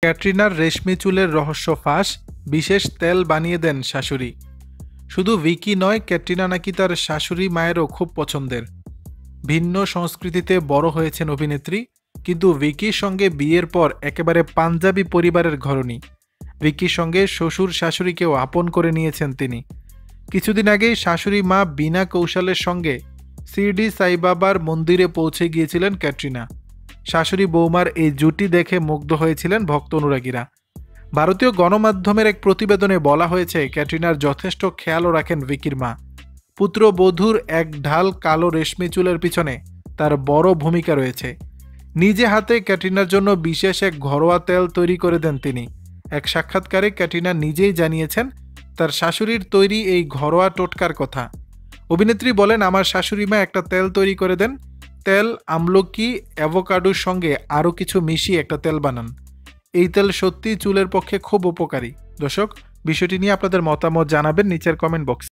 ক্যাটরিনার রেশমি চুলের রহস্য ফাঁস, বিশেষ তেল বানিয়ে দেন শাশুড়ি। শুধু ভিকি নয়, ক্যাটরিনা নাকি তার শাশুড়ি মায়েরও খুব পছন্দের। ভিন্ন সংস্কৃতিতে বড় হয়েছেন অভিনেত্রী, কিন্তু ভিকির সঙ্গে বিয়ের পর একেবারে পাঞ্জাবি পরিবারের ঘরণী। ভিকির সঙ্গে শ্বশুর শাশুড়িকেও আপন করে নিয়েছেন তিনি। কিছুদিন আগেই শাশুড়ি মা বিনা কৌশলের সঙ্গে শিরডি সাইবাবার মন্দিরে পৌঁছে গিয়েছিলেন ক্যাটরিনা। শাশুড়ি বৌমার এই জুটি দেখে মুগ্ধ হয়েছিলেন ভক্ত অনুরাগীরা। ভারতীয় গণমাধ্যমের এক প্রতিবেদনে বলা হয়েছে, ক্যাটরিনার যথেষ্ট খেয়ালও রাখেন ভিকির মা। পুত্রবধূর এক ঢাল কালো রেশমি চুলের পিছনে তার বড় ভূমিকা রয়েছে। নিজে হাতে ক্যাটরিনার জন্য বিশেষ এক ঘরোয়া তেল তৈরি করে দেন তিনি। এক সাক্ষাৎকারে ক্যাটরিনা নিজেই জানিয়েছেন তার শাশুড়ির তৈরি এই ঘরোয়া টোটকার কথা। অভিনেত্রী বলেন, আমার শাশুড়ি মা একটা তেল তৈরি করে দেন। তেল, আমলকি, অ্যাভোকাডোর সঙ্গে আরও কিছু মিশিয়ে একটা তেল বানান। এই তেল সত্যিই চুলের পক্ষে খুব উপকারী। দর্শক, বিষয়টি নিয়ে আপনাদের মতামত জানাবেন নিচের কমেন্ট বক্সে।